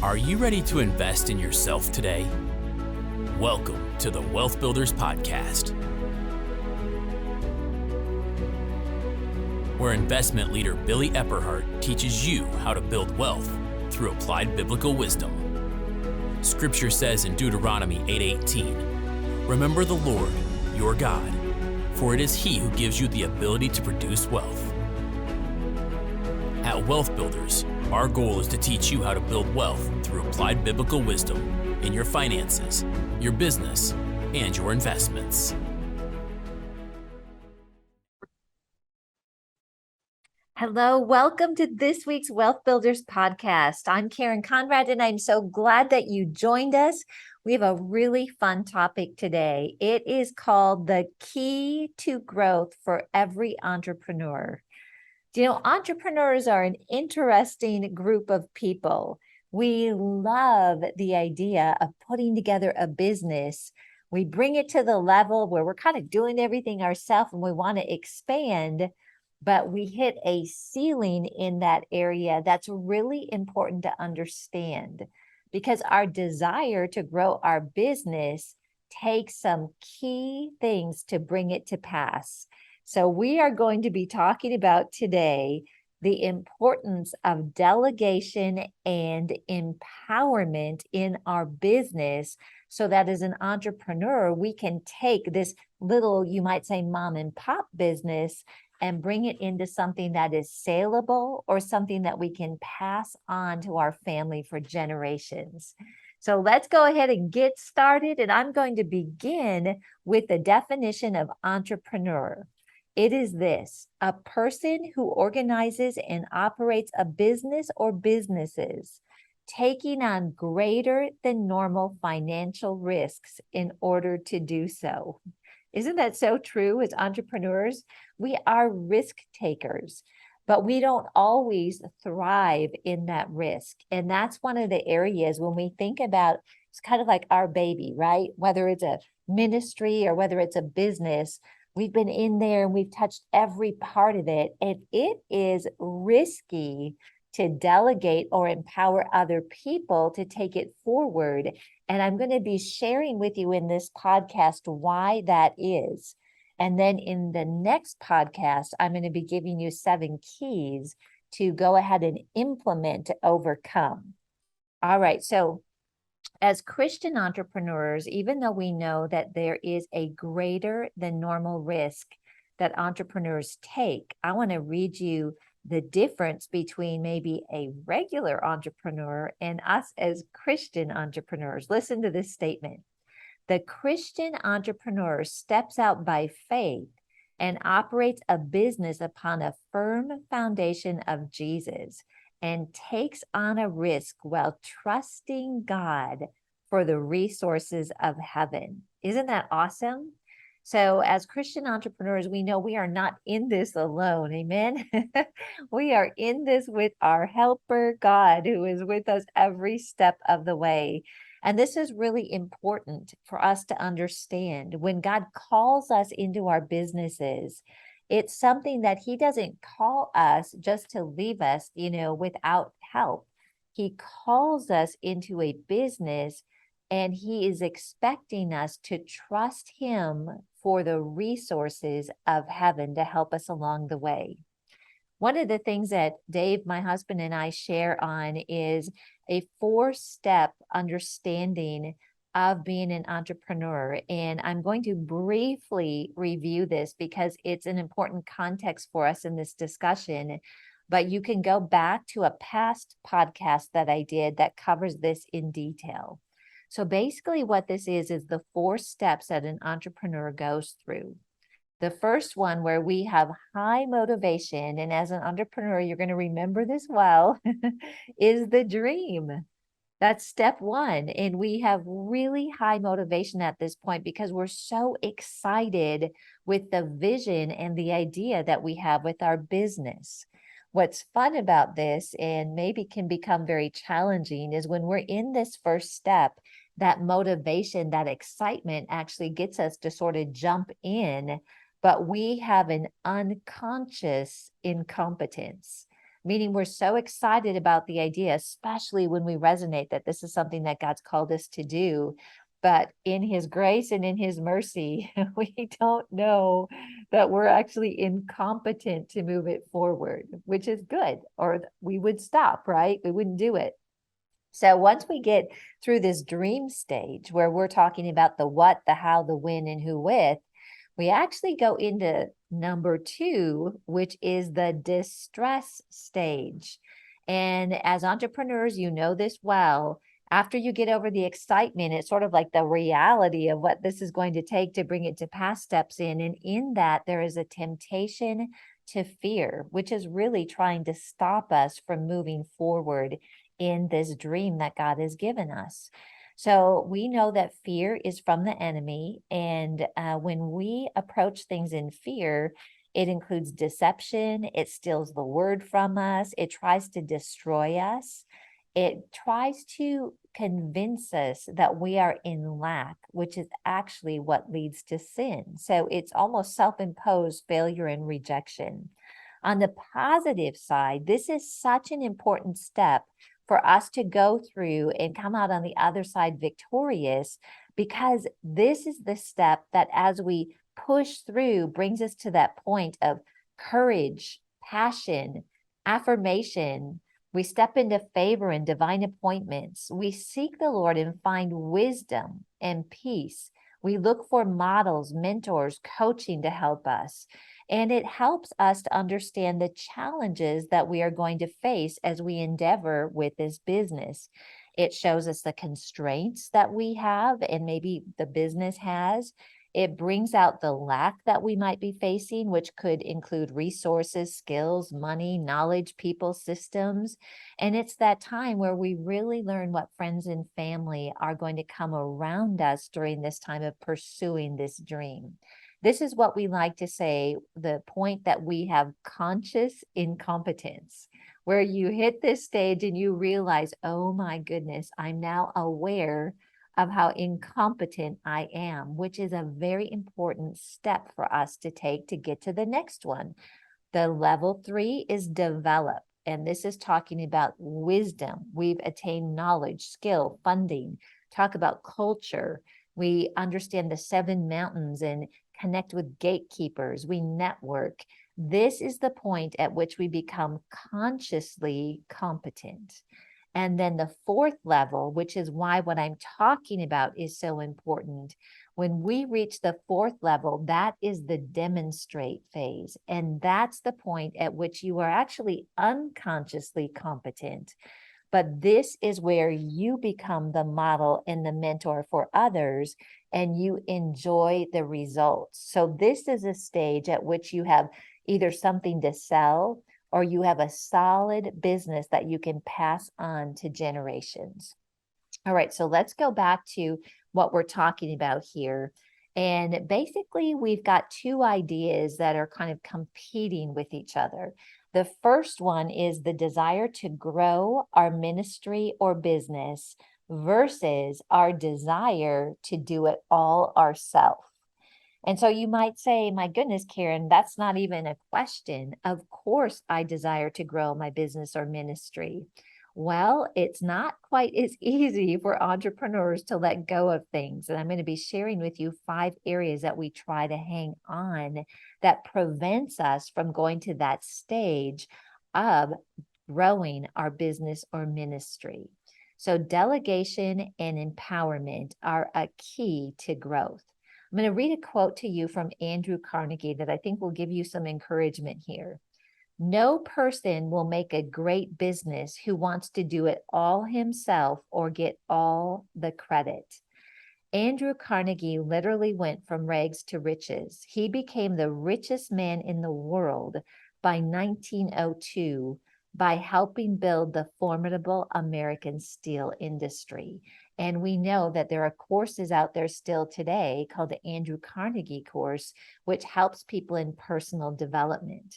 Are you ready to invest in yourself today? Welcome to the WealthBuilders Podcast, where investment leader Billy Epperhart teaches you how to build wealth through applied biblical wisdom. Scripture says in Deuteronomy 8:18, "Remember the Lord, your God, for it is He who gives you the ability to produce wealth." At WealthBuilders, our goal is to teach you how to build wealth through applied biblical wisdom in your finances, your business, and your investments. Hello, welcome to this week's Wealth Builders Podcast. I'm Karen Conrad, and I'm so glad that you joined us. We have a really fun topic today. It is called the key to growth for every entrepreneur. You know, entrepreneurs are an interesting group of people. We love the idea of putting together a business. We bring it to the level where we're kind of doing everything ourselves and we want to expand, but we hit a ceiling in that area that's really important to understand because our desire to grow our business takes some key things to bring it to pass. So we are going to be talking about today the importance of delegation and empowerment in our business so that as an entrepreneur, we can take this little, you might say, mom and pop business and bring it into something that is saleable or something that we can pass on to our family for generations. So let's go ahead and get started. And I'm going to begin with the definition of entrepreneur. It is this: a person who organizes and operates a business or businesses, taking on greater than normal financial risks in order to do so. Isn't that so true? As entrepreneurs, we are risk takers, but we don't always thrive in that risk. And that's one of the areas when we think about, it's kind of like our baby, right? Whether it's a ministry or whether it's a business, we've been in there and we've touched every part of it. And it is risky to delegate or empower other people to take it forward. And I'm going to be sharing with you in this podcast why that is. And then in the next podcast, I'm going to be giving you 7 keys to go ahead and implement to overcome. All right. So as Christian entrepreneurs, even though we know that there is a greater than normal risk that entrepreneurs take, I want to read you the difference between maybe a regular entrepreneur and us as Christian entrepreneurs. Listen to this statement. The Christian entrepreneur steps out by faith and operates a business upon a firm foundation of Jesus and takes on a risk while trusting God for the resources of heaven. Isn't that awesome? So as Christian entrepreneurs, we know we are not in this alone. Amen. We are in this with our helper, God, who is with us every step of the way. And this is really important for us to understand. When God calls us into our businesses, it's something that He doesn't call us just to leave us, without help. He calls us into a business and He is expecting us to trust Him for the resources of heaven to help us along the way. One of the things that Dave, my husband, and I share on is a 4-step understanding of being an entrepreneur. And I'm going to briefly review this because it's an important context for us in this discussion. But you can go back to a past podcast that I did that covers this in detail. So basically what this is the 4 steps that an entrepreneur goes through. The first one, where we have high motivation, and as an entrepreneur, you're going to remember this well, is the dream. That's step 1. And we have really high motivation at this point because we're so excited with the vision and the idea that we have with our business. What's fun about this, and maybe can become very challenging, is when we're in this first step, that motivation, that excitement actually gets us to sort of jump in, but we have an unconscious incompetence. meaning we're so excited about the idea, especially when we resonate that this is something that God's called us to do. But in his grace and in his mercy, we don't know that we're actually incompetent to move it forward, which is good, or we would stop, right? We wouldn't do it. So once we get through this dream stage where we're talking about the what, the how, the when, and who with, we actually go into number 2, which is the distress stage. And as entrepreneurs, you know this well. After you get over the excitement, it's sort of like the reality of what this is going to take to bring it to pass steps in. And in that, there is a temptation to fear, which is really trying to stop us from moving forward in this dream that God has given us. So we know that fear is from the enemy. And when we approach things in fear, it includes deception. It steals the word from us. It tries to destroy us. It tries to convince us that we are in lack, which is actually what leads to sin. So it's almost self-imposed failure and rejection. On the positive side, this is such an important step for us to go through and come out on the other side victorious, because this is the step that as we push through brings us to that point of courage, passion, affirmation. We step into favor and divine appointments. We seek the Lord and find wisdom and peace. We look for models, mentors, coaching to help us. And it helps us to understand the challenges that we are going to face as we endeavor with this business. It shows us the constraints that we have and maybe the business has. It brings out the lack that we might be facing, which could include resources, skills, money, knowledge, people, systems. And it's that time where we really learn what friends and family are going to come around us during this time of pursuing this dream. This is what we like to say, the point that we have conscious incompetence, where you hit this stage and you realize, oh my goodness, I'm now aware of how incompetent I am, which is a very important step for us to take to get to the next one. The level 3 is develop. And this is talking about wisdom. We've attained knowledge, skill, funding, talk about culture. We understand the 7 mountains and connect with gatekeepers. We network. This is the point at which we become consciously competent. And then the 4th level, which is why what I'm talking about is so important. When we reach the 4th level, that is the demonstrate phase. And that's the point at which you are actually unconsciously competent. But this is where you become the model and the mentor for others, and you enjoy the results. So this is a stage at which you have either something to sell or you have a solid business that you can pass on to generations. All right, so let's go back to what we're talking about here. And basically, we've got 2 ideas that are kind of competing with each other. The first one is the desire to grow our ministry or business versus our desire to do it all ourselves. And so you might say, my goodness, Karen, that's not even a question. Of course, I desire to grow my business or ministry. Well, it's not quite as easy for entrepreneurs to let go of things. And I'm going to be sharing with you 5 areas that we try to hang on that prevents us from going to that stage of growing our business or ministry. So delegation and empowerment are a key to growth. I'm going to read a quote to you from Andrew Carnegie that I think will give you some encouragement here. No person will make a great business who wants to do it all himself or get all the credit. Andrew Carnegie literally went from rags to riches. He became the richest man in the world by 1902 by helping build the formidable American steel industry. And we know that there are courses out there still today called the Andrew Carnegie course, which helps people in personal development.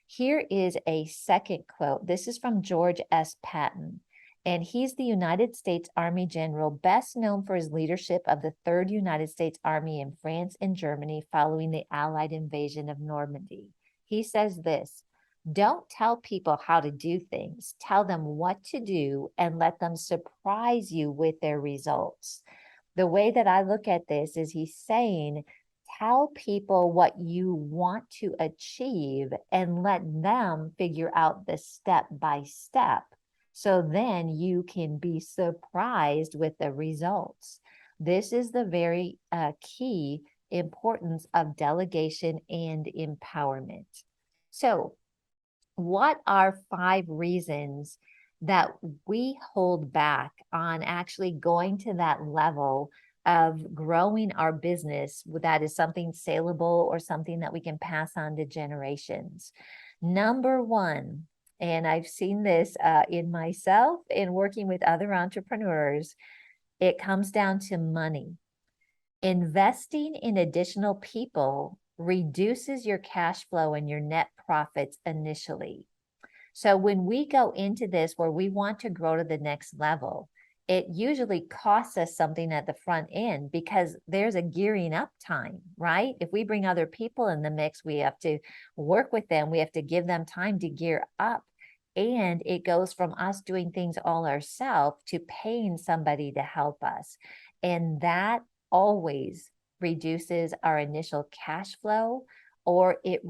Here is a second quote. This is from George S. Patton, and he's the United States Army general best known for his leadership of the 3rd United States Army in France and Germany following the Allied invasion of Normandy. He says this, Don't tell people how to do things. Tell them what to do and let them surprise you with their results. The way that I look at this is he's saying, tell people what you want to achieve and let them figure out the step by step. So then you can be surprised with the results. This is the very key importance of delegation and empowerment. So, what are 5 reasons that we hold back on actually going to that level of growing our business that is something saleable or something that we can pass on to generations? Number one, and I've seen this in myself in working with other entrepreneurs, it comes down to money. Investing in additional people reduces your cash flow and your net profits initially. So when we go into this where we want to grow to the next level, it usually costs us something at the front end because there's a gearing up time, right? If we bring other people in the mix, we have to work with them. We have to give them time to gear up. And it goes from us doing things all ourselves to paying somebody to help us. And that always reduces our initial cash flow, or it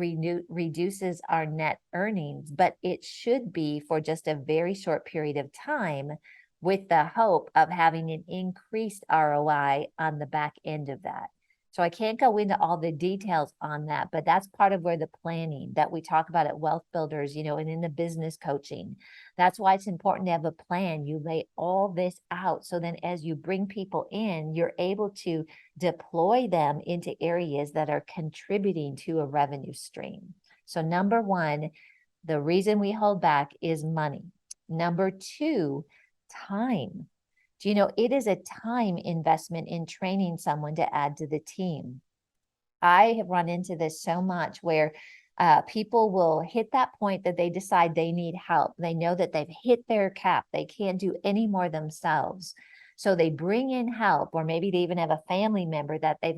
reduces our net earnings, but it should be for just a very short period of time with the hope of having an increased ROI on the back end of that. So I can't go into all the details on that, but that's part of where the planning that we talk about at Wealth Builders, and in the business coaching. That's why it's important to have a plan. You lay all this out. So then as you bring people in, you're able to deploy them into areas that are contributing to a revenue stream. So number one, the reason we hold back is money. Number two, time. Do you know it is a time investment in training someone to add to the team? I have run into this so much where people will hit that point that they decide they need help. They know that they've hit their cap. They can't do any more themselves. So they bring in help, or maybe they even have a family member that they've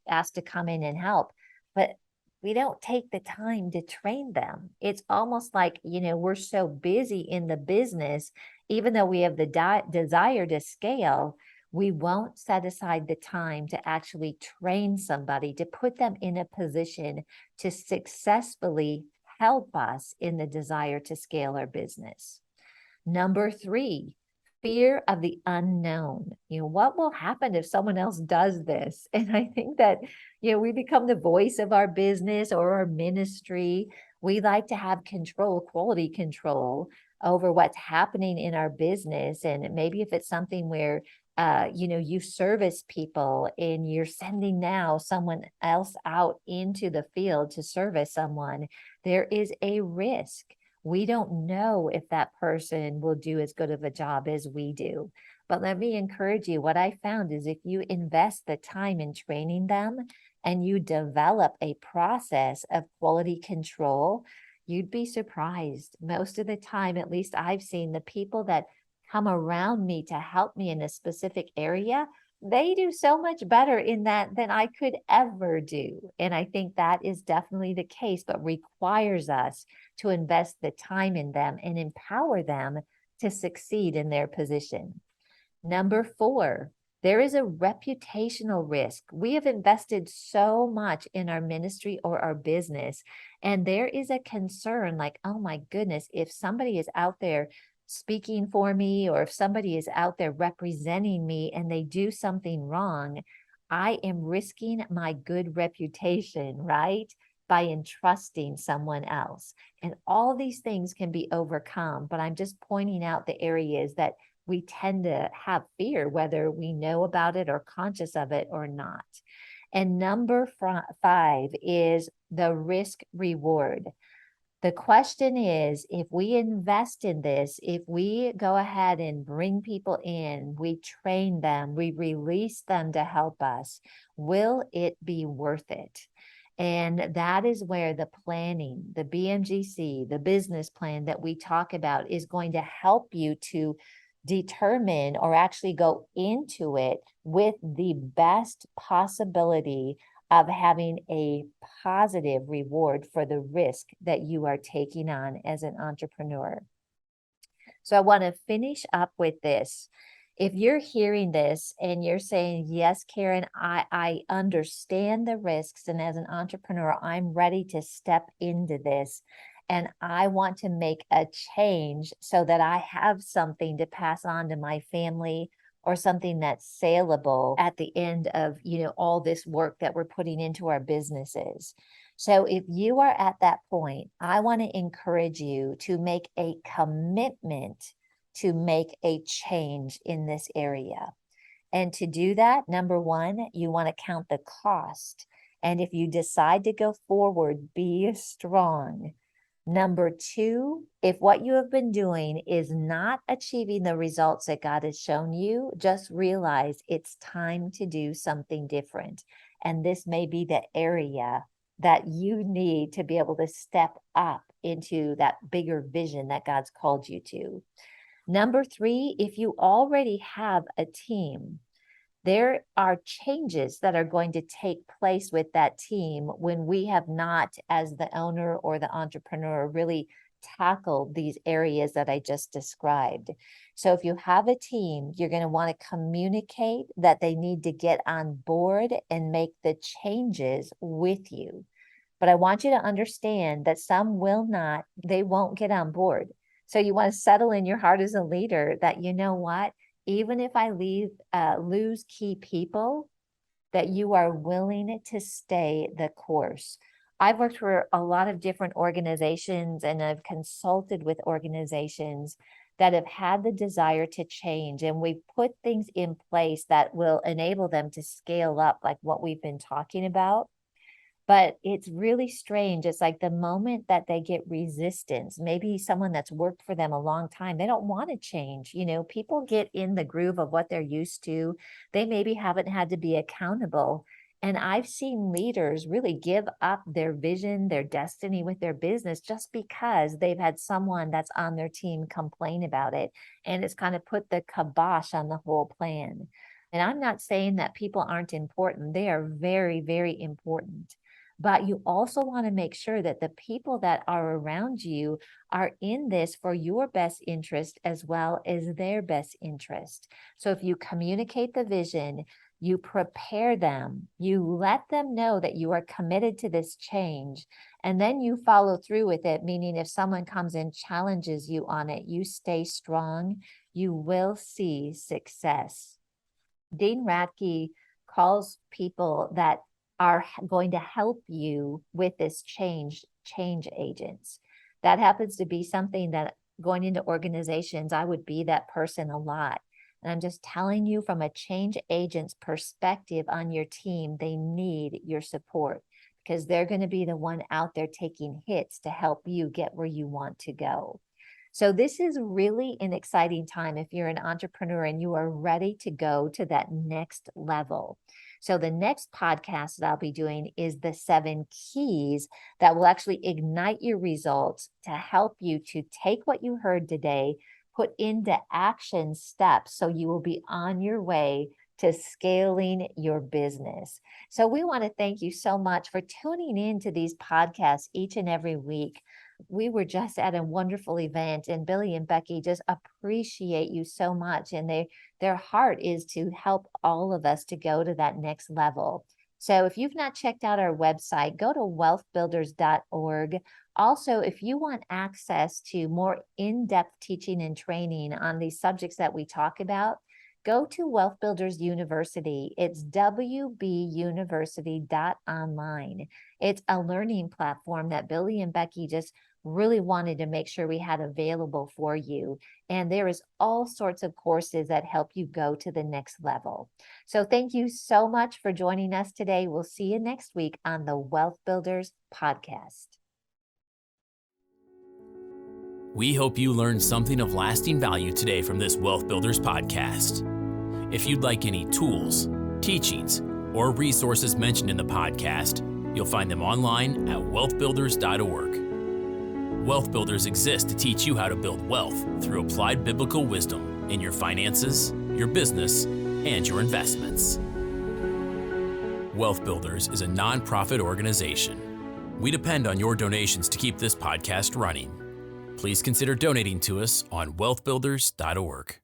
asked to come in and help. But we don't take the time to train them. It's almost like, we're so busy in the business, even though we have the desire to scale, we won't set aside the time to actually train somebody, to put them in a position to successfully help us in the desire to scale our business. Number three, fear of the unknown. What will happen if someone else does this? And I think that, we become the voice of our business or our ministry. We like to have control, quality control over what's happening in our business. And maybe if it's something where, you service people and you're sending now someone else out into the field to service someone, there is a risk. We don't know if that person will do as good of a job as we do. But let me encourage you, what I found is if you invest the time in training them and you develop a process of quality control, you'd be surprised. Most of the time, at least I've seen, the people that come around me to help me in a specific area, they do so much better in that than I could ever do. And I think that is definitely the case, but requires us to invest the time in them and empower them to succeed in their position. Number four, there is a reputational risk. We have invested so much in our ministry or our business, and there is a concern like, oh my goodness, if somebody is out there speaking for me, or if somebody is out there representing me and they do something wrong, I am risking my good reputation, right? By entrusting someone else. And all these things can be overcome, but I'm just pointing out the areas that we tend to have fear, whether we know about it or conscious of it or not. And number five is the risk reward. The question is, if we invest in this, if we go ahead and bring people in, we train them, we release them to help us, will it be worth it? And that is where the planning, the BMGC, the business plan that we talk about is going to help you to determine or actually go into it with the best possibility of having a positive reward for the risk that you are taking on as an entrepreneur. So I want to finish up with this. If you're hearing this and you're saying, yes, Karen, I understand the risks. And as an entrepreneur, I'm ready to step into this. And I want to make a change so that I have something to pass on to my family, or something that's saleable at the end of, all this work that we're putting into our businesses. So if you are at that point, I want to encourage you to make a commitment to make a change in this area. And to do that, number one, you want to count the cost. And if you decide to go forward, be strong. Number two, if what you have been doing is not achieving the results that God has shown you, just realize it's time to do something different. And this may be the area that you need to be able to step up into that bigger vision that God's called you to. Number three, if you already have a team, there are changes that are going to take place with that team when we have not, as the owner or the entrepreneur, really tackled these areas that I just described. So if you have a team, you're going to want to communicate that they need to get on board and make the changes with you. But I want you to understand that some will not, they won't get on board. So you want to settle in your heart as a leader that, you know what? Even if I lose key people, that you are willing to stay the course. I've worked for a lot of different organizations, and I've consulted with organizations that have had the desire to change. And we've put things in place that will enable them to scale up, like what we've been talking about. But it's really strange. It's like the moment that they get resistance, maybe someone that's worked for them a long time, they don't want to change. People get in the groove of what they're used to. They maybe haven't had to be accountable. And I've seen leaders really give up their vision, their destiny with their business just because they've had someone that's on their team complain about it. And it's kind of put the kibosh on the whole plan. And I'm not saying that people aren't important. They are very, very important. But you also want to make sure that the people that are around you are in this for your best interest as well as their best interest. So if you communicate the vision, you prepare them, you let them know that you are committed to this change, and then you follow through with it, meaning if someone comes and challenges you on it, you stay strong, you will see success. Dean Radke calls people that are going to help you with this change agents. That happens to be something that going into organizations, I would be that person a lot. And I'm just telling you from a change agent's perspective on your team, they need your support because they're going to be the one out there taking hits to help you get where you want to go. So this is really an exciting time if you're an entrepreneur and you are ready to go to that next level. So the next podcast that I'll be doing is the 7 keys that will actually ignite your results to help you to take what you heard today, put into action steps so you will be on your way to scaling your business. So we want to thank you so much for tuning in to these podcasts each and every week. We were just at a wonderful event, and Billy and Becky just appreciate you so much. And their heart is to help all of us to go to that next level. So if you've not checked out our website, go to wealthbuilders.org. Also, if you want access to more in-depth teaching and training on these subjects that we talk about, go to Wealth Builders University. It's wbuniversity.online. It's a learning platform that Billy and Becky just really wanted to make sure we had available for you. And there is all sorts of courses that help you go to the next level. So thank you so much for joining us today. We'll see you next week on the Wealth Builders Podcast. We hope you learned something of lasting value today from this Wealth Builders podcast. If you'd like any tools, teachings, or resources mentioned in the podcast, you'll find them online at wealthbuilders.org. Wealth Builders exist to teach you how to build wealth through applied biblical wisdom in your finances, your business, and your investments. Wealth Builders is a nonprofit organization. We depend on your donations to keep this podcast running. Please consider donating to us on wealthbuilders.org.